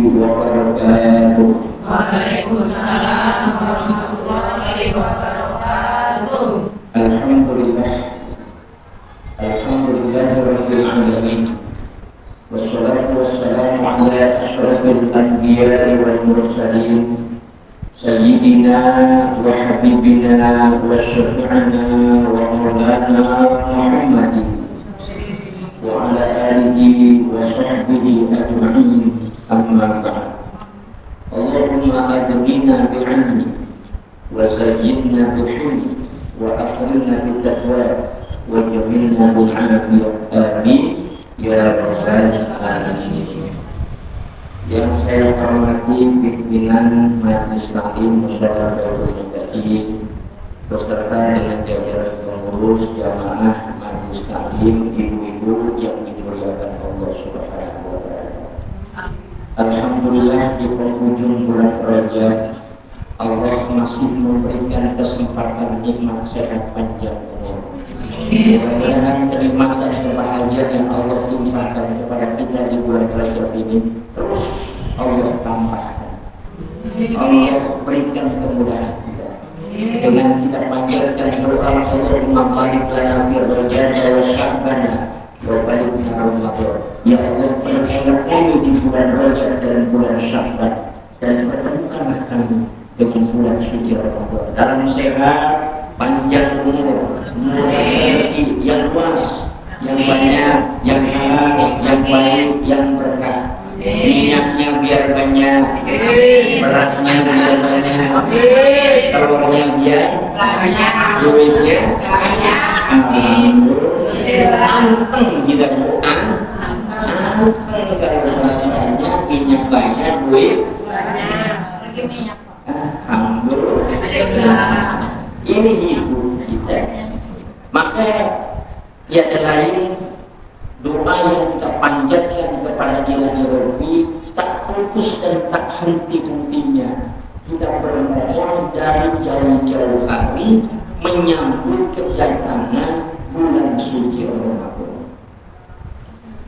wabarakatuh. Waalaikumsalam warahmatullahi wabarakatuh. Alhamdulillah. Alhamdulillahirabbil alamin. Wassalatu wassalamu ala asyrafil anbiya'i wal mursalin sayyidina wa habibina wa syafi'ina wa maulana Muhammadin wa ala alihi wa sahbihi ajma'in, amma ba'd. Allahumma adnina bi'ilmi wa zayyinna bi'ilmi wa akrimna bitaqwa wa jamilna bil'afiyah, amin ya rabbal alamin. Yang saya hormati pimpinan Majelis Taklim Musyawarah Baitul Muqaddim beserta dengan jajaran pengurus jamaah Majelis Taklim, ibu-ibu yang dimuliakan Allah Subhanahu wa taala. Alhamdulillah, di penghujung bulan Rajab Allah masih memberikan kesempatan nikmat sehat panjang umur. Mudah-mudahan kenikmatan kebahagiaan yang Allah limpahkan kepada kita di bulan Rajab ini terus Allah tambahkan. Allah berikan kemudahan kita. Dengan kita panjatkan doa, Allahumma barik lana fi Rajab wa Sya'ban wa balighna Ramadan. Ya Allah, pertemukan kami di bulan Rajab dan bulan Sya'ban, dan pertemukanlah kami dengan bulan suci Ramadan dalam sehat, panjang umur, rezeki yang luas, yang banyak, yang halal, yang baik, yang berkah. Minyaknya biar banyak, berasnya biar banyak, telurnya biar banyak, duitnya banyak. Anteng kita doa, anteng saya beras banyak, minyak banyak, duit banyak. Alhamdulillah. Ini hidup kita. Maka tiada lain doa yang kita panjatkan kepada Ilahi Rabbi tak putus dan tak henti-hentinya. Kita bermohon dari jauh-jauh hari menyambut kedatangan bulan suci Ramadan.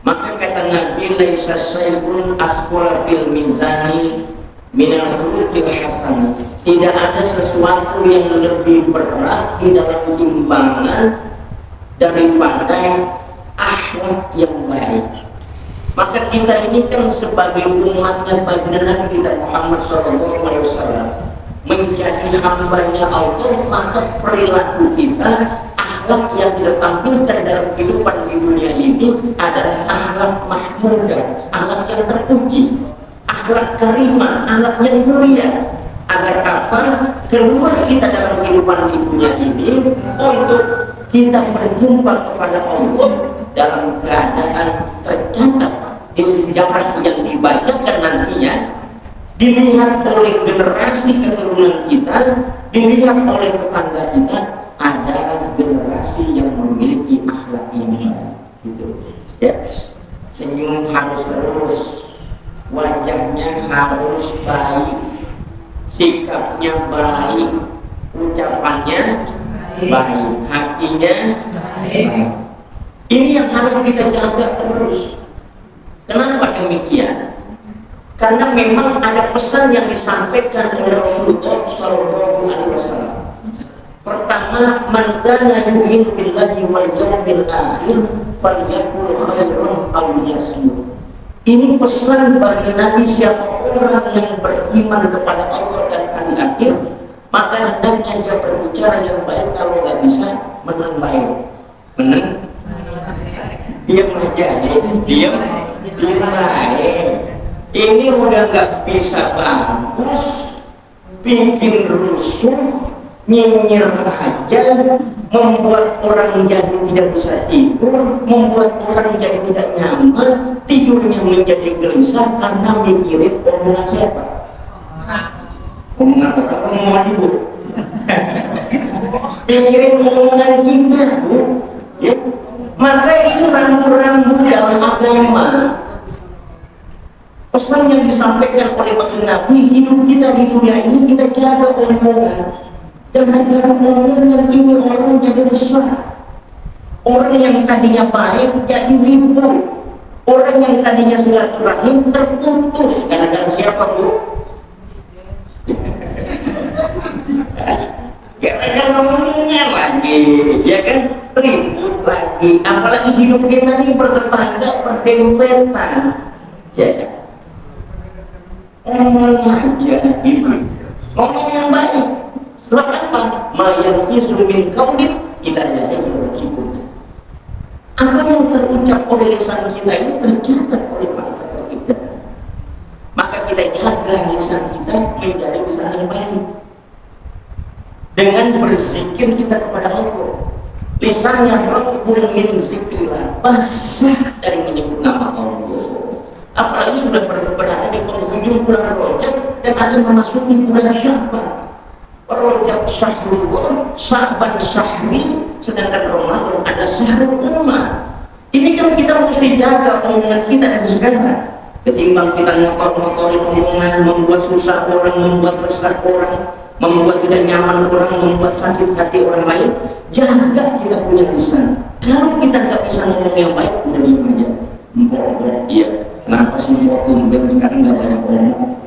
Maka kata Nabi, laisa syai'un asqala fil mizani minal khuluqil hasan. Tidak ada sesuatu yang lebih berat di dalam timbangan daripada akhlak yang baik. Maka kita ini kan sebagai umatnya baginda Nabi kita Muhammad SAW menjadi hambanya Allah, maka perilaku kita, akhlak yang kita tampilkan dalam kehidupan di dunia ini adalah akhlak mahmudah, akhlak yang terpuji, akhlak karimah, akhlak yang mulia. Agar apa? Keluar kita dalam kehidupan di dunia ini untuk kita berjumpa kepada Allah dalam keadaan tercatat di sejarah yang dibacakan nantinya, dilihat oleh generasi keturunan kita, dilihat oleh tetangga kita, adalah generasi yang memiliki akhlak yang baik. Gitu. Yes. Senyum harus terus, wajahnya harus baik, sikapnya baik, ucapannya baik, hatinya baik. Ini yang harus kita jaga terus. Kenapa demikian? Karena memang ada pesan yang disampaikan oleh Rasulullah SAW. Pertama, man kana yu'minu billahi wal yawmil akhir falyakul khairan aw liyasmut. Ini pesan bagi Nabi, siapa orang yang beriman kepada Allah dan hari akhir, maka hendaknya dia berbicara yang baik, kalau nggak bisa menang baik. Menang? Diam aja, diam baik. Ini udah nggak bisa bagus, bikin rusuh, nyinyir aja, membuat orang jadi tidak bisa tidur, membuat orang jadi tidak nyaman, tidurnya menjadi gelisah karena mikirin omongan siapa? Omongan apa? Omongan ibu. Mikirin omongan kita, Bu. Ya. Maka ini rambu-rambu dalam agama. Pesan yang disampaikan oleh baginda Nabi, hidup kita di dunia ini kita jaga omongan. Gara-gara omongan ini orang jadi rusak. Orang yang tadinya baik jadi ribut. Orang yang tadinya silaturahim terputus gara-gara siapa, Bu? Gara-gara ngomongnya lagi, ya kan? Ribut lagi. Apalagi hidup kita ini bertetangga, berdempetan, ya kan? Ngomong aja gitu, ngomong yang baik. Sebab apa? Mayanfisu min qaulin ila yadayhi raqibun. Apa yang terucap oleh lisan kita ini tercatat oleh malaikat kita. Maka kita jaga lisan kita menjadi lisan yang baik. Dengan berzikir kita kepada Allah. Lisannya raqibun min zikrillah, basah dari menyebut nama Allah. Apalagi sudah berada di penghujung bulan Rajab dan akan memasuki bulan Sya'ban. Rajab syahrullah, Sya'ban syahri, sedangkan Ramadan ada syahrul ummah. Ini kan kita mesti jaga omongan kita dari sekarang. Ketimbang kita ngotor-ngotorin omongan, membuat susah orang, membuat resah orang, membuat tidak nyaman orang, membuat sakit hati orang lain. Jaga kita punya lisan. Kalau kita nggak bisa ngomong yang baik, udah diam aja. Mbok, iya. Kenapa sih mbok tumben sekarang nggak banyak ngomong?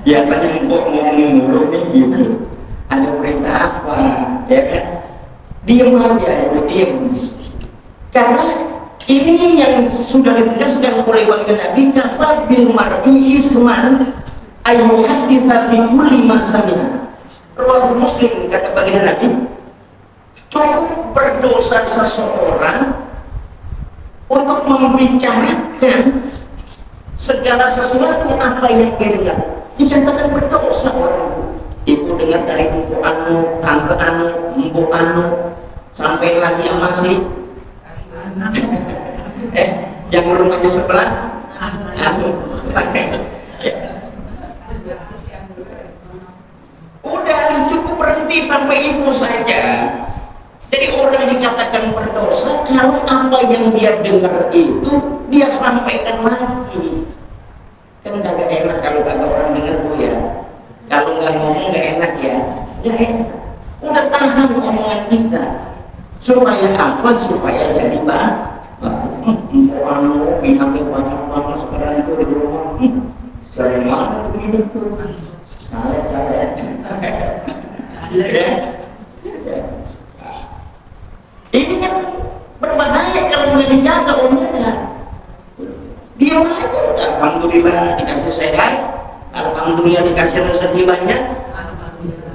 Biasanya mbok ngomong mulu nih gitu. Ada perintah apa, ya kan? Diam aja, udah diam. Karena ini yang sudah ditegaskan oleh baginda Nabi, kafa bil mar'i isman ayyuhadditsa bi kulli ma sami'a. Riwayat Muslim, kata baginda Nabi, cukup berdosa seseorang untuk membicarakan segala sesuatu apa yang dia dengar. Dikatakan berdosa orang. Ibu dengar dari ibu anu, tante anu, ibu anu, sampai lagi yang masih yang rumahnya sebelah anu. Udah cukup berhenti sampai ibu saja. Jadi orang dikatakan berdosa kalau apa yang dia dengar itu dia sampaikan lagi. Kan kagak enak kalau kagak orang dengar, Bu, ya. Kalau nggak ngomong nggak enak ya. Ya enak. Udah tahan omongan kita. Supaya apa? Supaya jadi anu bintangnya banyak banget sekarang itu di rumah. Saya mana begini tuh? Ini kan berbahaya kalau nggak dijaga omongan. Dia aja udah, alhamdulillah dikasih sehat, alhamdulillah dikasih rezeki banyak.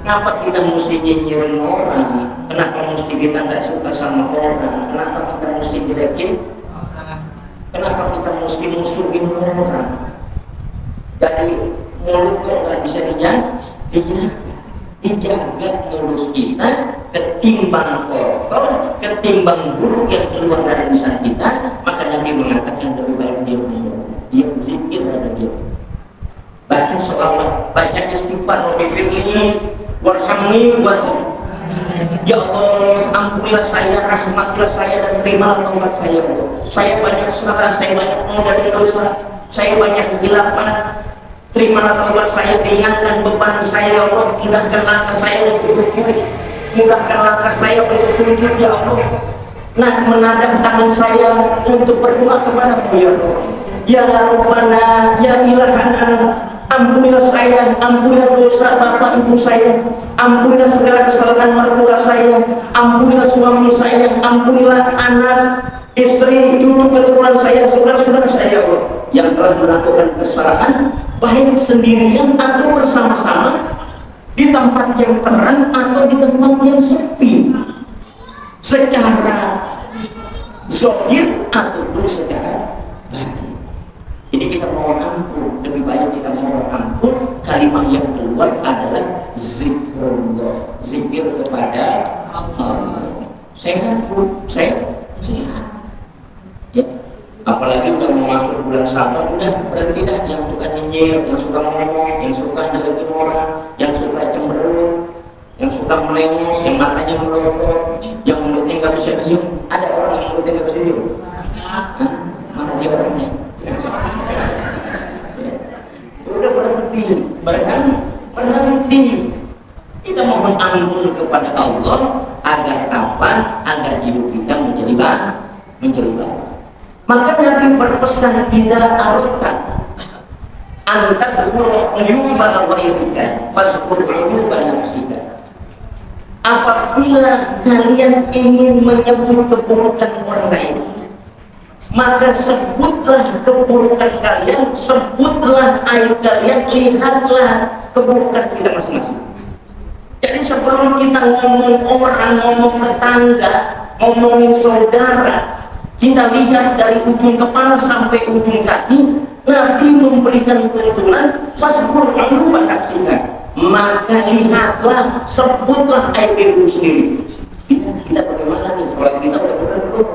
Kenapa kita mesti nyinyirin orang? Kenapa mesti kita nggak suka sama orang? Kenapa kita mesti jelekin? Kenapa kita mesti musuhin orang? Jadi mulut kok nggak bisa dijaga? Dijaga mulut kita ketimbang kotor, ketimbang buruk yang keluar dari lisan kita. Maka Nabi mengatakan lebih baik dia zikir aja dia. Baca sholawat, baca istighfar, Rabbi firli warhamni wa tub. Ya Allah, ampunilah saya, rahmatilah saya, dan terimalah taubat saya. Saya banyak salah, saya banyak mengingkari dosa, saya banyak khilafan. Terimalah taubat saya, ringankan beban saya, ya Allah. Mudahkan langkah saya untuk berkulit, mudahkan langkah saya untuk sujud, ya Allah. Nah, menadap tangan saya untuk berdoa kepada-Mu, ya Allah. Ya Rabbana, ya Ilahana, ampunilah saya, ampunilah dosa bapak ibu saya, ampunilah segala kesalahan mertua saya, ampunilah suami saya, ampunilah anak, istri, cucu keturunan saya, saudara-saudara saya, Allah, yang telah melakukan kesalahan baik sendirian atau bersama-sama, di tempat yang terang atau di tempat yang sepi, secara zahir ataupun secara batin. Ini kita mohon ampun, lebih baik kita mohon ampun. Kalimat yang keluar adalah zikrullah, zikir kepada Allah. Sehat, Bu, sehat. Ya. Apalagi udah mau masuk bulan Sabar, udah berhenti dah. Yang suka nyinyir, yang suka ngomong, yang suka nyelekin orang, yang suka cemberut, yang suka melengos, yang matanya melotot, yang mulutnya nggak bisa diem. Ada orang yang mulutnya nggak bisa diem. Mana dia orangnya? Sudah berhenti. Kita mohon ampun kepada Allah agar apa? Agar hidup kita menjadi baik. Maka Nabi berpesan, idza aradta an tazkura uyuba ghairika fazkur uyuba nafsika. Apabila kalian ingin menyebut keburukan orang lain, maka sebutlah keburukan kalian, sebutlah aib kalian, lihatlah keburukan kita masing-masing. Jadi sebelum kita ngomong orang, ngomong tetangga, ngomongin saudara, kita lihat dari ujung kepala sampai ujung kaki. Nabi memberikan tuntunan, fasbur uyuba nafsika, maka lihatlah, sebutlah aib dirimu sendiri. Kita bagaimana nih? Sholat kita benar-benar,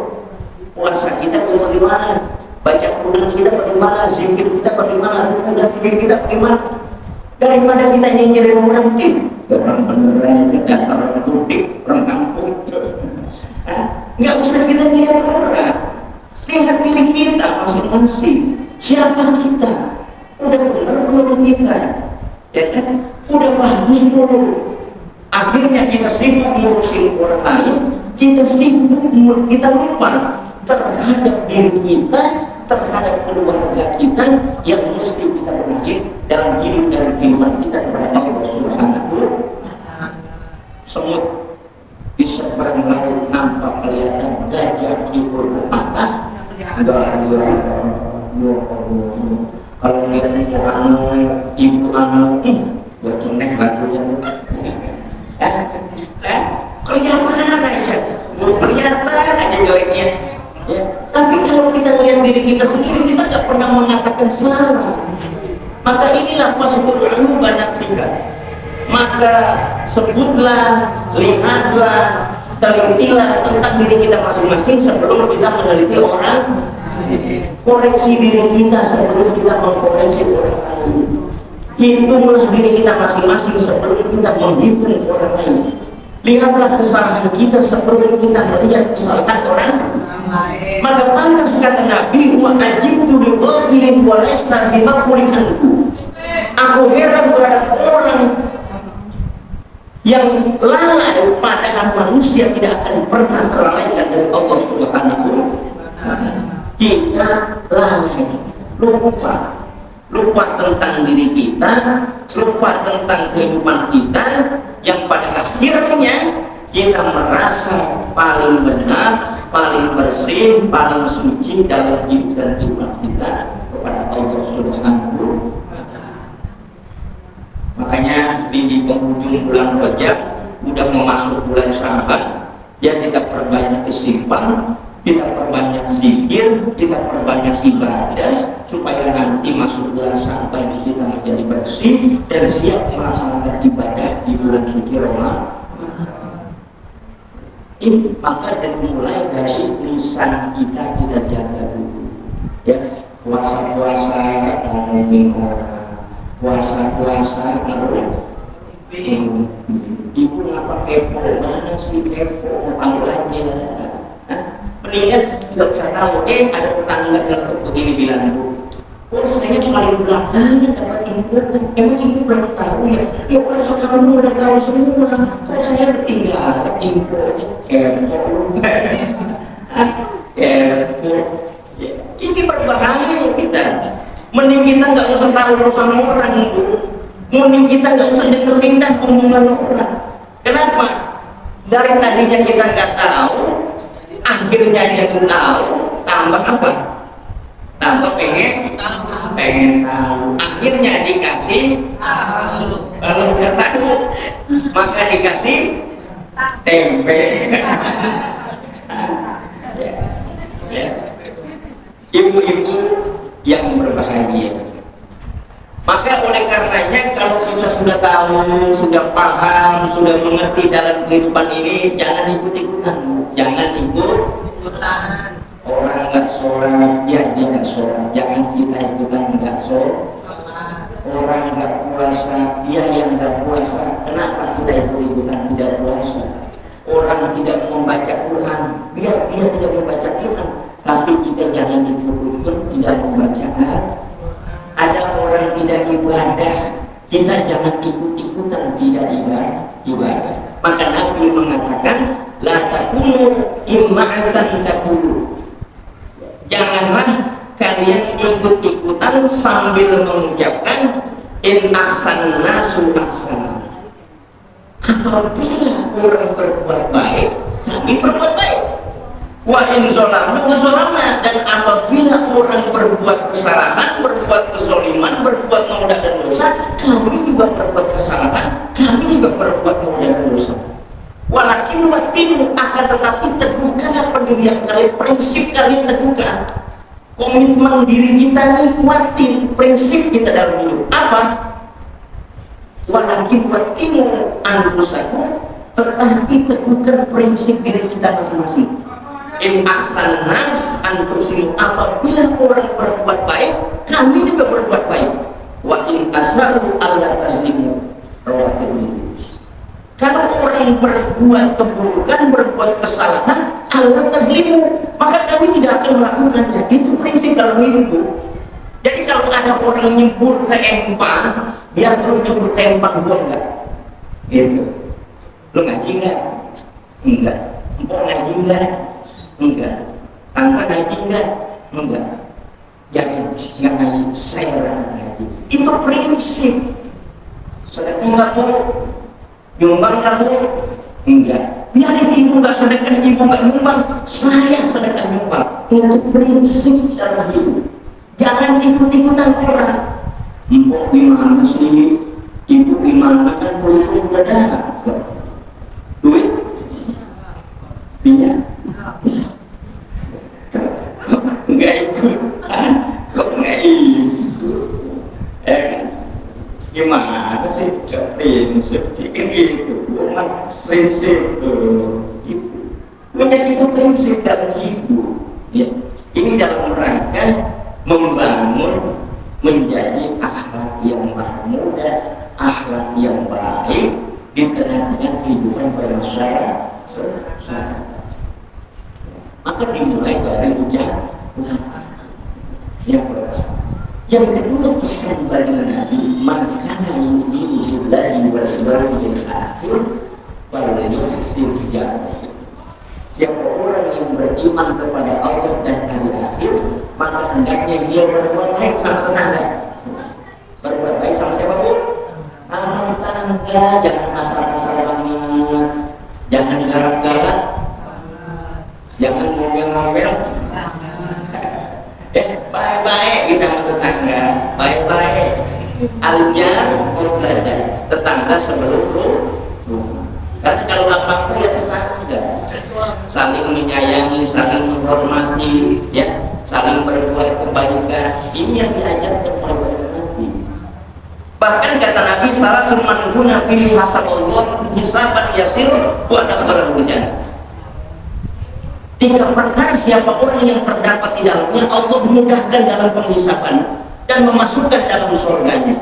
puasa kita bagaimana, baca Quran kita bagaimana, zikir kita bagaimana, rukun dan sujud kita bagaimana. Daripada kita nyinyirin orang beneran, dasar orang tudik, orang kampung. Nggak usah kita lihat orang, lihat diri kita masing-masing. Siapa kita? Udah benar belum kita? Ya kan? Udah bagus belum? Akhirnya kita sibuk ngurusin orang lain, kita lupa terhadap diri kita, terhadap keluarga kita yang mesti kita benahi dalam hidup dan kehidupan kita kepada Allah Subhanahu. Semut di seberang laut nampak kelihatan, gajah di ujung mata. Kalau lihat ibu berceneng lagunya, kelihatan aja, kelihatan aja jeleknya. Ya. Tapi kalau kita lihat diri kita sendiri, kita nggak pernah mengatakan salah. Maka inilah fasbur uyuba nafsika. Maka sebutlah, lihatlah, telitilah tentang diri kita masing-masing sebelum kita meneliti orang. Koreksi diri kita sebelum kita mengkoreksi orang lain. Hitunglah diri kita masing-masing sebelum kita menghitung orang lain. Lihatlah kesalahan kita sebelum kita melihat kesalahan orang. Maka pantas kata Nabi, wa ajibtu li ghafilin wa laysa bi maghfulin anhu. Aku heran terhadap orang yang lalai, padahal manusia tidak akan pernah terlalaikan dari Allah Subhanahu. Kita lalai, lupa tentang diri kita, lupa tentang kehidupan kita, yang pada akhirnya kita merasa paling benar, paling bersih, paling suci dalam hidup dan kehidupan kita kepada Allah Subhanahu. Makanya di penghujung bulan Rajab, udah mau masuk bulan Sya'ban, ya kita perbanyak istighfar, kita perbanyak zikir, kita perbanyak ibadah, supaya nanti masuk bulan Sya'ban kita menjadi bersih dan siap melaksanakan ibadah di bulan suci Ramadan. Ini maka mulai dari lisan kita jaga dulu. Ya, puasa-puasa ngomongin orang, puasa-puasa ngomongin. Ibu ngapa kepo? Mana sih kepo? Panggil aja. Mendingan nggak usah tahu. Ada tetangga yang begini bilang, Bu, oh saya paling belakangan dapat info. Emang ibu belum tahu ya? Ya orang sekarang udah tahu semua. Kok saya ketinggalan infonya? Kepo. Ini berbahaya kita. Mending kita nggak usah tahu urusan orang, Bu. Mending kita nggak usah dengerin dah omongan orang. Kenapa? Dari tadinya kita nggak tahu, akhirnya dia tahu, tambah apa? Tambah pengen tahu. Akhirnya dikasih tahu. Kalau udah tahu, maka dikasih tempe. Ibu-ibu yang berbahagia. Maka oleh karenanya kalau kita sudah tahu, sudah paham, sudah mengerti dalam kehidupan ini, jangan ikut-ikutan, jangan ikut-ikutan. Orang nggak sholat, ya dia nggak sholat, jangan kita ikutan nggak sholat. Orang nggak puasa, dia yang nggak puasa, kenapa kita ikut-ikutan tidak puasa? Orang tidak membaca Quran, biar dia tidak membaca Quran, tapi kita jangan ikut-ikut tidak membaca Quran. Ada orang tidak ibadah, kita jangan ikut-ikutan tidak ibadah. Maka Nabi mengatakan, la takunu imma'atan takulu. janganlah kalian ikut-ikutan sambil mengucapkan in ahsan nasu ahsan. Apabila orang berbuat baik, kami berbuat baik. Wa in zolamu zolama, dan apabila orang berbuat kesalahan, berbuat kezaliman, berbuat noda dan dosa, kami juga berbuat kesalahan, kami juga berbuat noda dan dosa. Walakin watinu, akan tetapi teguhkanlah pendirian kalian, prinsip kalian teguhkan. Komitmen diri kita nih kuatin prinsip kita dalam hidup. Apa? Walakin watinu anfusakum, tetapi teguhkan prinsip diri kita masing-masing. In ahsan nas antusimu, apabila orang berbuat baik, kami juga berbuat baik. Wa in asa'u alla tazlimu, rawatul. Kalau orang berbuat keburukan, berbuat kesalahan, alla tazlimu, maka kami tidak akan melakukannya. Itu prinsip dalam hidupku. Jadi kalau ada orang nyebur ke empang, biar lu nyebur ke empang, gua enggak. Gitu. Lu ngaji enggak? Enggak. Empok ngaji enggak? Enggak. Tanpa ngaji enggak? Enggak. Jangan enggak ngaji, saya orang ngaji. Itu prinsip. Sedekah enggak mau, nyumbang enggak mau, enggak. Biarin ibu enggak sedekah, ibu enggak nyumbang, saya sedekah nyumbang. Itu prinsip dalam hidup. Jangan ikut-ikutan orang. Empok gimana sih? Ibu gimana, kan perlu udah ada duit? Pinjam? Enggak ikut, kok enggak ikut? Gimana sih? Prinsip gitu, bukan prinsip itu. Punya itu prinsip dalam hidup. Ya. Ini dalam rangka membangun menjadi akhlak yang mahmudah, akhlak yang baik di tengah-tengah kehidupan bermasyarakat. Maka dimulai dari ucapan. Yang kedua, pesan dari Nabi, man kana yu'minu billahi wal yawmil akhir falyuhsin jarahu. Siapa orang yang beriman kepada Allah dan hari akhir, maka hendaknya dia berbuat baik sama tetangga. Berbuat baik sama siapa, Bu? Sama tetangga. Jangan kasar-kasar banget, jangan galak-galak, jangan ngomel-ngomel. Baik-baik kita sama tetangga, baik-baik. Al-jar qobladan, tetangga sebelum rumah. Karena kalau lapang ya tetangga, saling menyayangi, saling menghormati, ya, saling berbuat kebaikan. Ini yang diajarkan oleh Nabi. Bahkan kata Nabi, salah suman guna pilih hasab Allah hisaban yasir wa dakhalahu jannah. 3 perkara siapa orang yang terdapat di dalamnya Allah mudahkan dalam penghisaban dan memasukkan dalam surganya.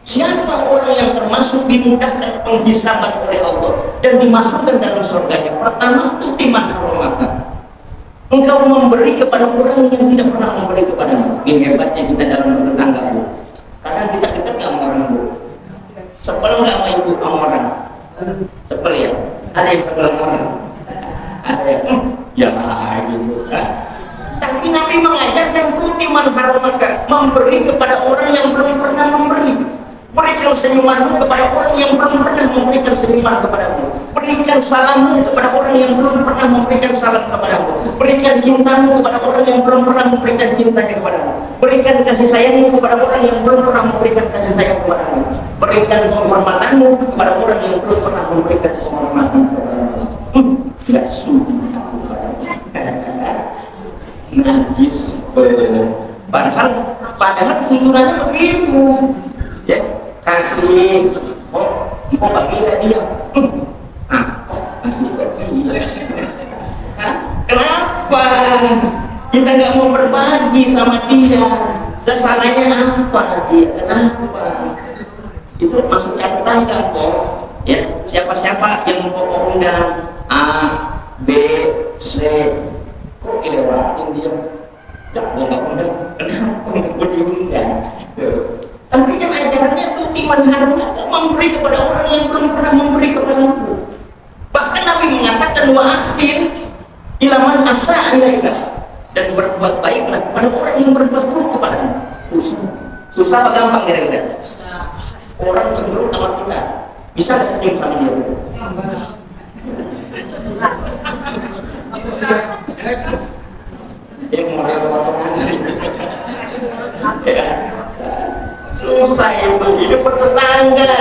Siapa orang yang termasuk dimudahkan penghisaban oleh Allah dan dimasukkan dalam surganya? Pertama, tutiman haromaka. Engkau memberi kepada orang yang tidak pernah memberi kepadamu. Ini hebatnya kita dalam bertetangga, Bu. Karena kita dekat gak sama orang, Bu. Sebel gak sama ibu sama orang? Sebel ya? Ada yang sebel sama orang? Ada yang ya gitu kan. Tapi Nabi mengajarkan tutiman haromaka, memberi kepada orang yang belum pernah memberi. Berikan senyumanmu kepada orang yang belum pernah memberikan senyuman kepadamu. Berikan salammu kepada orang yang belum pernah memberikan salam kepadamu. Berikan cintamu kepada orang yang belum pernah memberikan cintanya kepadamu. Berikan kasih sayangmu kepada orang yang belum pernah memberikan kasih sayang kepadamu. Berikan penghormatanmu kepada orang yang belum pernah memberikan penghormatan kepadamu. Tidak sulit. Najis. Padahal tuntunannya begitu, ya, kasih, mau bagi nggak dia? Kasih bagi. Kenapa kita nggak mau berbagi sama dia? Kesalahannya apa dia? Kenapa? Itu masuk catatan nggak kok? Ya, siapa-siapa yang mau undang A, B, C, kok dilewatin dia? Nggak undang. Kenapa nggak diundang? Tapi kan ajarannya itu timan haromaka, memberi kepada orang yang belum pernah memberi kepadamu. Bahkan Nabi mengatakan wa ahsin ila man asaa ilaika, dan berbuat baiklah Susah apa gampang kira-kira? Orang cemberut sama kita, bisa nggak senyum sama dia? Yang model potongan ya. Susah itu, hidup bertetangga,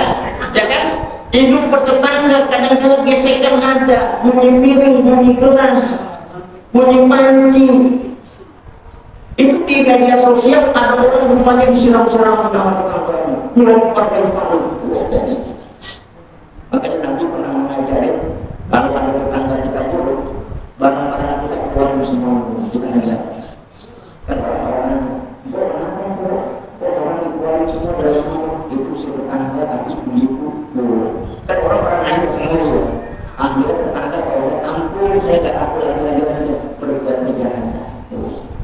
ya kan? Hidup bertetangga, kadang-kadang gesekan ada, bunyi piring, bunyi gelas, bunyi panci. Itu di media sosial ada orang rumahnya disiram-siram sama tetangganya, mulai keluarga paling. Makanya Nabi pernah mengajarin kalau ada tetangga kita buruk, barang-barang kita keluarin semua, kita ajar. Kan orang-orang, orang dikeluarin semua dari rumah, itu si tetangga habis begitu. Kan orang-orang nanya semua, akhirnya tetangga kalau ampun saya gak aku lagi berbuat kejahatan.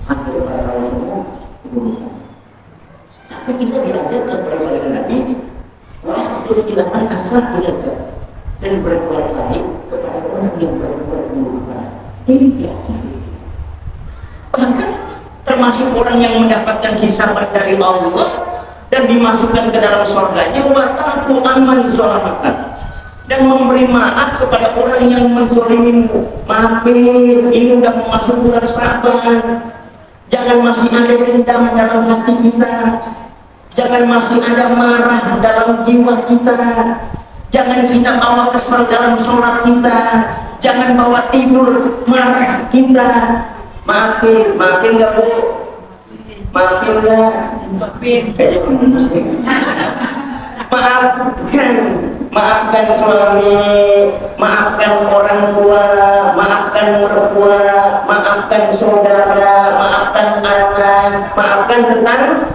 Akhirnya para ulama menggunakan. Tapi kita diajarkan oleh Nabi, wahsir ilaman asal ilaga, dan berbuat baik kepada orang yang berbuat keburukan. Ini diajari. Bahkan termasuk orang yang mendapatkan hisaban dari Allah dan dimasukkan ke dalam surganya, wa ta'fu amman zalamakan, dan memberi maaf kepada orang yang menzalimimu. Maafin, ini udah mau masuk bulan Saban. Jangan masih ada dendam dalam hati kita. Jangan masih ada marah dalam jiwa kita. Jangan kita bawa kesal dalam sholat kita. Jangan bawa tidur marah kita. Maafin nggak Bu? Maafin nggak? Kayaknya muslim. Maafkan suami, maafkan orang tua, maafkan mertua, maafkan saudara, maafkan anak, maafkan tetangga.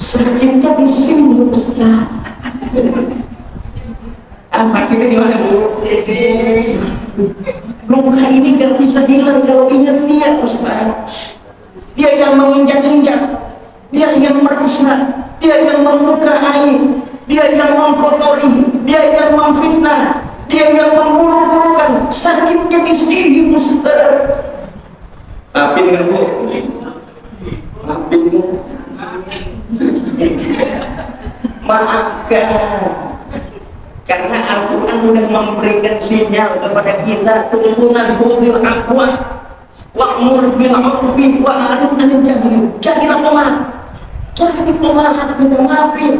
Sakitnya di sini, Ustaz. Sakitnya di mana, Bu? Di sini. Luka ini gak bisa hilang kalau ingat dia, Ustaz. Dia yang menginjak-injak, dia yang merusak, dia yang melukai, dia yang mengkotori, dia yang memfitnah, dia yang memburuk-burukan. Sakitnya di sini, Ustaz. Maafin nggak Bu? Maafin nggak? Maafkan. Karena Al-Quran sudah memberikan sinyal kepada kita, tuntunan khuzil afwa wa'mur bil 'urfi wa'rid 'anil jahilin. Jadilah pemaaf. Jadi pemaaf, kita maafin.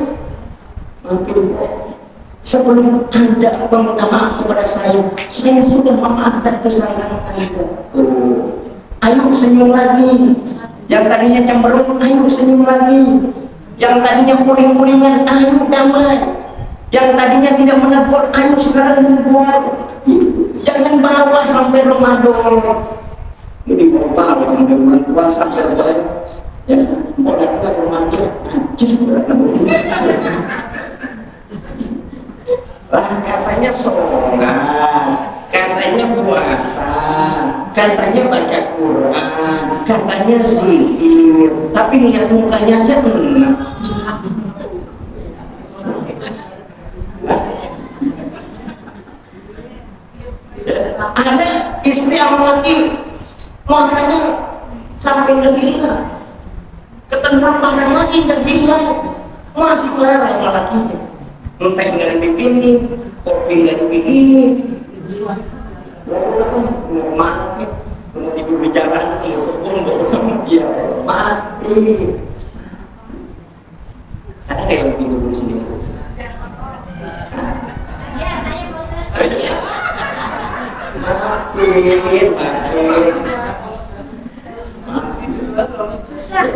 Sebelum Anda meminta maaf kepada saya sudah memaafkan kesalahan Anda. Ayo senyum lagi. Yang tadinya cemberut, ayo senyum lagi. Yang tadinya puring-puringan, ayo damai. Yang tadinya tidak menegur, ayo sekarang menegur. Jangan bawa sampai Ramadan. Ini bawa sampai bulan puasa ya. Mau datang ke rumah dia, najis lah, katanya sholat, katanya puasa, katanya baca Quran, katanya zikir, tapi lihat mukanya aja enak. Ada istri sama laki marahnya sampai nggak gila, ketemu marah lagi nggak gila, masih marah sama lakinya. Entah nggak dibikinin, kopi nggak dibikinin, mau mati, mau tidur di jalan, ya mati. Saya yang tidur di sini. Susah.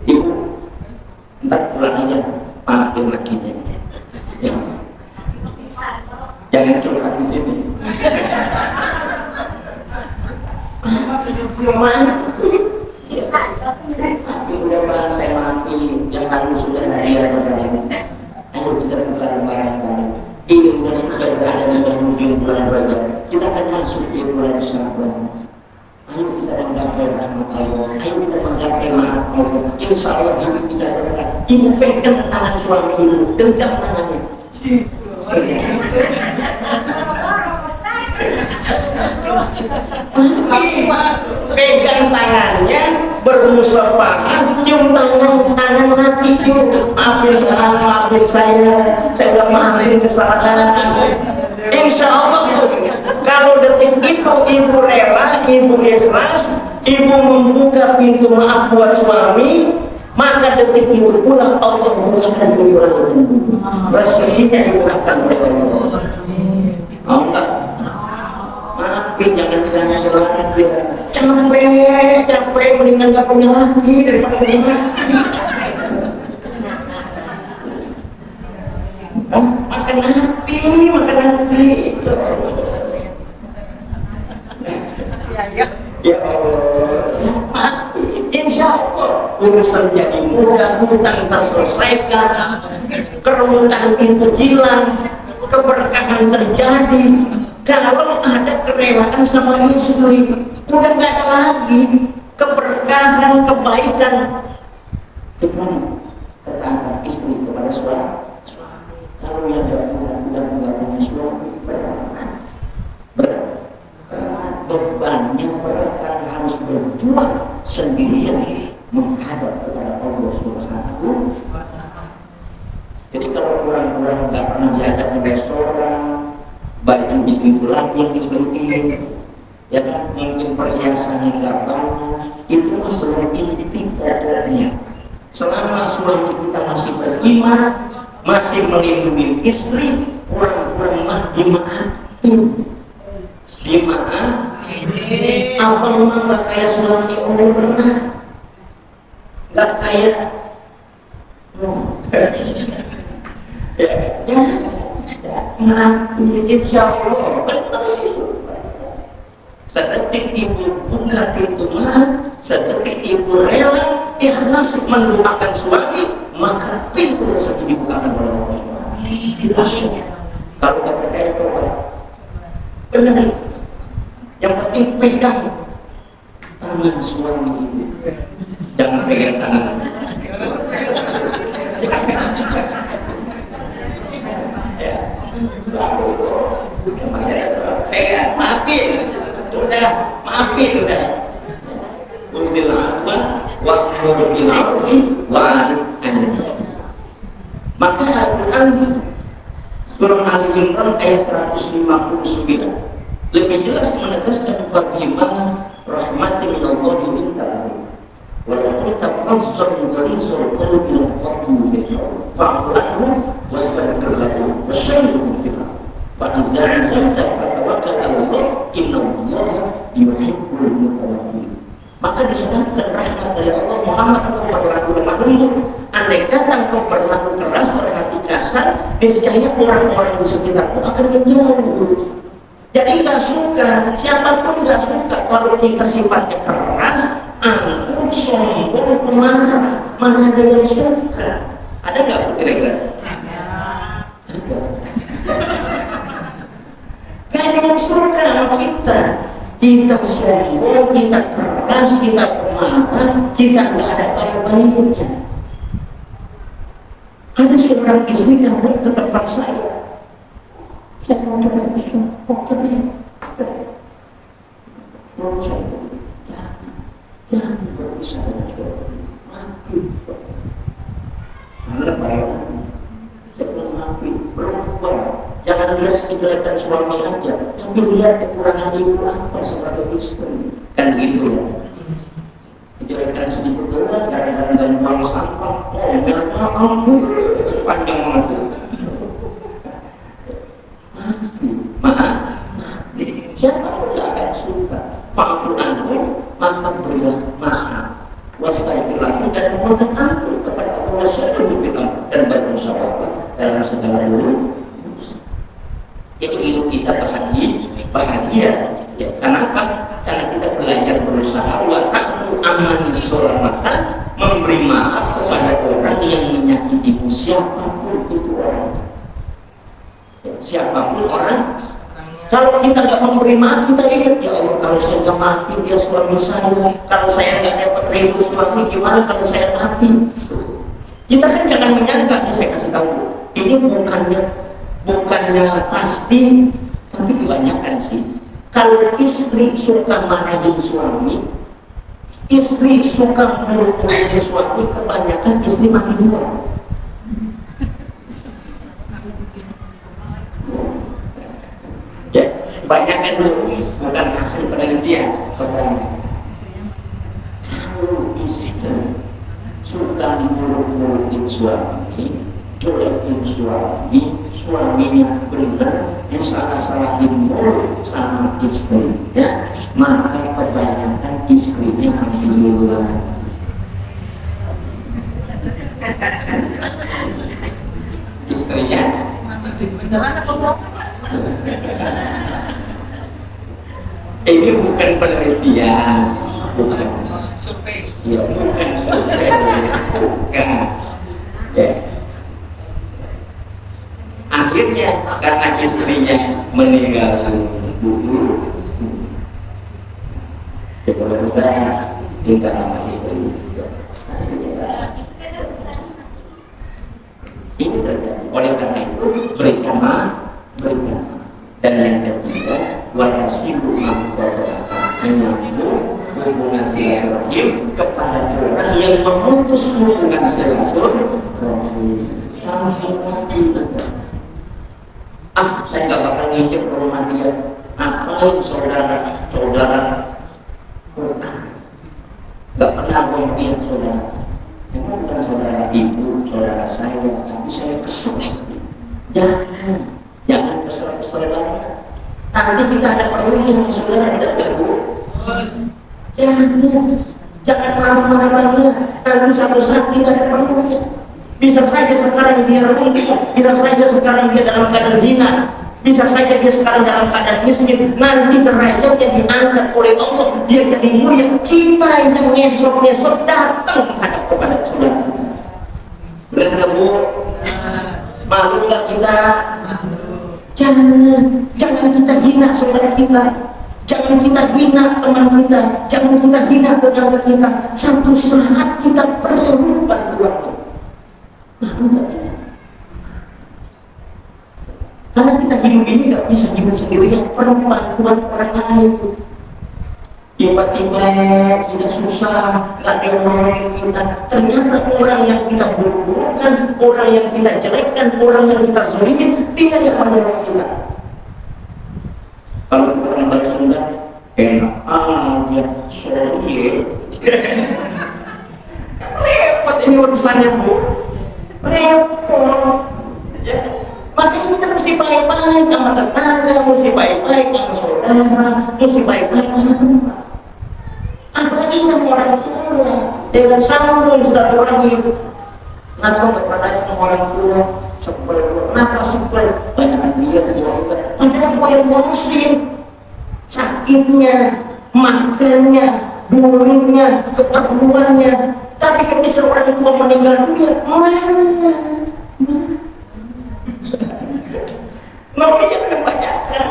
Ibu, ntar pulang aja, maafin lakinya. Jangan curhat di sini. Tapi udah bang, saya maafin. Yang lalu sudah dari ini. Ayo kita buka lembaran baru. Ini sudah berada di penghujung bulan Rajab. Kita akan masuk di bulan Sya'ban. Ayo kita menggapai rahmat Allah. Ayo kita menggapai maaf Allah. Insya Allah hidup kita berkah. Ibu pegang tangan suami ibu, genggam tangannya. pegang tangannya, bermusyawarah, cium tangan laki, maafin saya udah maafin kesalahan. Insya Allah kalau detik itu ibu rela, ibu ikhlas, ibu membuka pintu maaf buat suami, maka detik itu pula Allah bukakan pintu langit, rezekinya dimudahkan oleh Allah. Mau nggak? Maafin, jangan segala lagi. Capek mendingan nggak punya laki daripada punya laki. Makan hati. Ya Allah. Insya Allah urusan jadi mudah, hutang terselesaikan, kerutan itu hilang, keberkahan terjadi. Kalau ada kerelaan sama istri, udah nggak ada lagi keberkahan, kebaikan. Kecuali ketaatan istri kepada suami. Kalau yang nggak punya suami, berat, bebannya berat karena harus berjuang sendirian menghadap kepada Allah Subhanahu. Jadi kalau orang-orang nggak pernah diajak ke restoran, baju itu lagi yang dibeliin, ya kan, mungkin perhiasannya nggak banyak, itu belum inti pokoknya. Selama suami kita masih beriman, masih melindungi istri, kurang-kurang mah dimaafin. Abang mah nggak kayak suami orang, nggak kayak maafin, insya Allah. Sedetik ibu buka pintu maaf, sedetik ibu rela ikhlas mendoakan suami, maka pintu rezeki dibukakan oleh Allah. Kalau nggak percaya coba, benar. Yang penting pegang tangan suami ibu, jangan pegang tangan. Suami ibu pegang, maafin udah. Unzil afwa wa'mur bil 'urfi wa'rid 'anil jahil. Maka Al-Quran surah Ali Imran ayat 159 lebih jelas menegaskan fabima rahmatin minallahi linta lahum walau kunta fazzan ghalidhal qalbi lanfaddu min hawlik fa'fu anhum wastaghfir lahum wasyawirhum fil amr fa idza 'azamta fatawakkal 'ala Allah innallaha yuhibbul mutawakkilin. Maka disebutkan rahmat dari Allah, Muhammad engkau berlaku lemah lembut, andai kata engkau berlaku keras, berhati kasar, niscaya orang-orang di sekitarmu akan menjauh. Jadi nggak suka, siapapun nggak suka kalau kita sifatnya keras, angkuh, sombong, pemarah. Mana ada yang suka? Ada nggak kira-kira? Gak ada yang suka sama kita. Kita sombong, kita keras, kita pemarah, kita nggak ada baik-baiknya. Ada seorang istri datang ke tempat saya mau cerai, jangan berusaha maafin, karena bayangan sebelum maafin berubah. Jangan lihat kejelekan suami aja, tapi lihat kekurangan ibu apa sebagai istri, kan gitu ya. Kejelekan sedikit doang, gara-gara nggak buang sampah, ampun sepanjang waktu. Maaf, siapa pun gak akan suka. Fa'fu anhum, maka berilah maaf, wastaghfir lahum, dan mohonkan ampun kepada Allah Subhanahu wa ta'ala, dan bermusyawarah dalam segala urusan. Jadi hidup kita bahagia. Ya, kenapa? Karena kita belajar berusaha wa ta'fu amani sholamatan, memberi maaf kepada orang yang menyakitimu, siapapun itu orang. Siapapun orang. Kalau kita nggak memberi maaf, kita ingat, ya Allah, kalau saya nggak maafin dia suami saya, kalau saya nggak dapat ridho suami, gimana kalau saya mati? Kita kan jangan menyangka, saya kasih tahu, ini bukannya pasti, tapi kebanyakan sih. Kalau istri suka marahin suami, istri suka muruk-murukin suami, kebanyakan istri mati duluan. Ya, kebanyakan bukan hasil penelitian. Kalau istri suka muruk-murukin suami, dolekin suaminya benar, salah-salahin mulu sama istrinya, maka kebanyakan istrinya mati duluan. Istrinya ini bukan penelitian, bukan survei, ya, bukan survei, bukan. Ya. Akhirnya karena istrinya meninggal buru, ya kalau kita tinggal sama istri, ini terjadi. Oleh karena itu berikan, dan yang ketiga watasibu menyambung hubungan silaturahim kepada orang yang memutus hubungan silaturahim sampai saya nggak bakal ngejek rumah dia. Ngapain saudara bukan, nggak pernah ngomong dia saudara. Memang bukan saudara ibu, saudara saya, tapi saya kesel. Jangan kesel banget. Nanti kita ada perlunya sama saudara, tidak perlu. Jangan marah-marah banget. Nanti satu saat kita ada perlunya. Bisa saja sekarang dia runtuh, bisa saja sekarang dia dalam keadaan hina, bisa saja dia sekarang dalam keadaan miskin. Nanti derajatnya diangkat oleh Allah, dia jadi mulia. Kita yang ngesok-ngesok datang menghadap kepada saudara. Benar nggak Bu? Malu nggak kita? Jangan kita hina saudara kita. Jangan kita hina teman kita. Jangan kita hina tetangga kita. Satu saat kita perlu bantuan. Malu gak kita? Karena kita hidup ini gak bisa hidup sendirian, perlu bantuan orang lain. Tiba-tiba kita susah, gak ada yang nolongin kita. Ternyata orang yang kita buruk-burukkan, orang yang kita jelekkan, orang yang kita zalimin, dia yang menolong kita. Kalau orang bahasa Sunda, enak aja, sorry. Repot ini urusannya Bu. Repot ya. Makanya kita mesti baik-baik sama tetangga, mesti baik-baik sama saudara, mesti baik-baik sama teman. Apalagi kita sama orang tua, dengan sambung silaturahim. Kenapa nggak pernah sama orang tua? Sebel, kenapa sebel? Banyak dia padahal gua yang ngurusin sakitnya, makannya, duitnya, keperluannya. Tapi ketika orang tua meninggal dunia, mana? Maunya dengan banyakkan.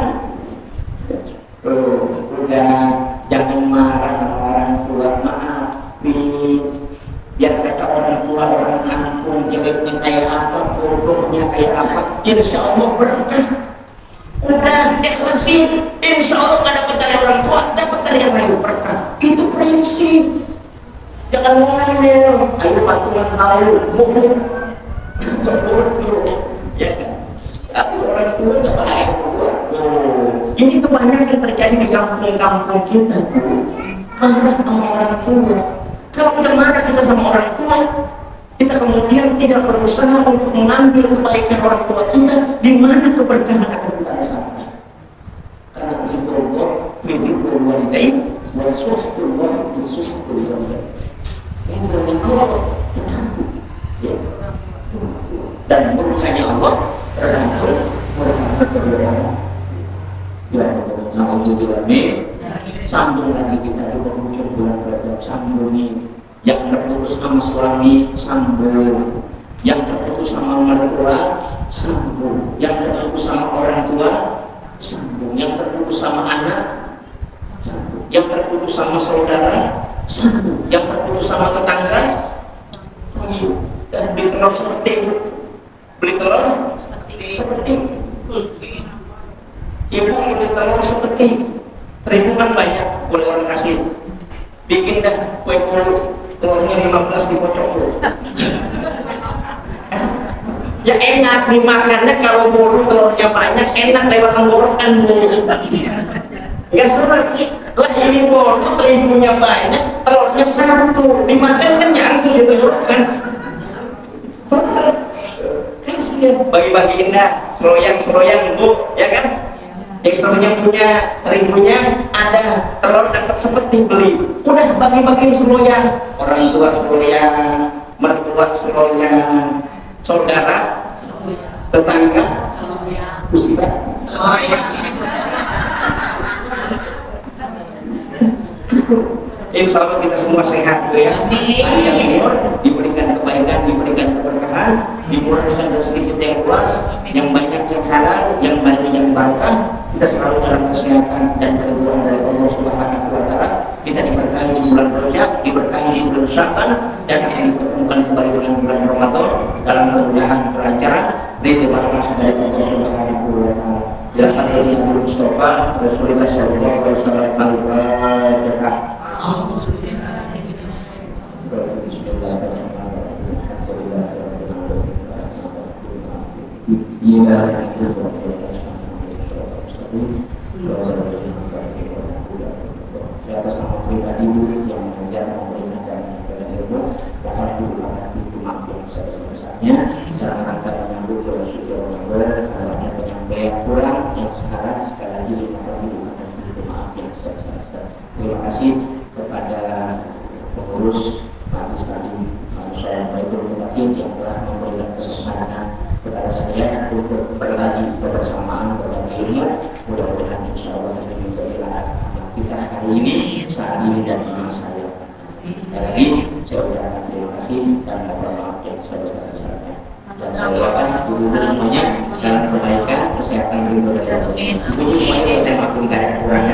Udah, jangan marah sama orang tua, maafin. Biar kata orang tua, orang kampung, jeleknya kayak apa, bodohnya kayak apa, insya Allah berkah. Udah, ikhlasin, insya Allah gak dapat dari orang tua, dapat dari yang lain berkah. Itu prinsip. Jangan ngomel, ayo patungan kau, bodoh, ya kan? Tapi orang tua nggak baik. Ini kebanyakan terjadi di kampung-kampung kita. Marah sama orang tua. Kalau udah marah kita sama orang tua, kita kemudian tidak berusaha untuk mengambil kebaikan orang tua kita, di mana keberkahan akan kita rasakan. Karena itu Allah, bidul walidain, wasuhul walidain, wasuhul walidain. Dan murkanya Allah tergantung sambung lagi kita di penghujung bulan Rajab, sambungi yang terputus sama suami, sambung yang terputus sama mertua, sambung yang terputus sama orang tua, sambung yang terputus sama anak, sambung yang terputus sama saudara, sambung yang terputus sama tetangga. Dan beli telur seperti itu, beli telur seperti ibu beli telur seperti terigu kan banyak boleh orang kasih, bikin dah kue puluh telurnya 15 dikocok tuh. Ya enak dimakannya kalau bolu telurnya banyak, enak lewat tenggorokan bu. Gak surat lah, ini bolu terigunya banyak, telurnya satu, dimakan kan nyangkut di tenggorokan. Kasih ya, bagi-bagiin dah, seloyang bu, ya kan? Eksternya punya, terigunya ada, telur dapat seperti beli, udah bagi-bagiin seloyang, orang tua seloyang, mertua seloyang, saudara, tetangga, musibah, insya Allah kita semua sehat ya. Panjang umur, diberikan kebaikan, diberikan keberkahan, dimurahkan rezeki kita yang luas, yang banyak yang halal, yang banyak yang barokah. Kita selalu dalam kesehatan dan keridhaan dari Allah Subhanahu wa Ta'ala. Kita diberkahi di bulan Rajab, diberkahi di bulan Sya'ban, dan akan dipertemukan kembali dengan bulan Ramadan dalam kemudahan kelancaran ridho barakah dari Allah Subhanahu wa Ta'ala. Bila hadirin Nabi Mustafa Rasulullah sallallahu alaihi wasallam al-Fatihah. Saya atas nama pribadi yang mengajar memberikan ilmu, alhamdulillah itu maaf yang sebesar-besarnya. Saya akan menyambut ke Rasulullah kalau ada penyampaian kurang yang sekarang sekali lagi maaf yang sebesar-besarnya. Terima kasih kepada pengurus majelis taklim saya Baitul Muqaddim yang telah memberikan kesempatan kepada saya untuk berbagi kebersamaan berbagi ilmu. Mudah-mudahan insya Allah ini menjadi amal kita hari ini, saat ini dan di masa yang sekali lagi saya ucapkan terima kasih dan mohon maaf yang sebesar-besarnya. Dan saya doakan guru semuanya dalam kebaikan, kesehatan, ridho dan kebahagiaan. Semuanya saya maklum tidak ada kurang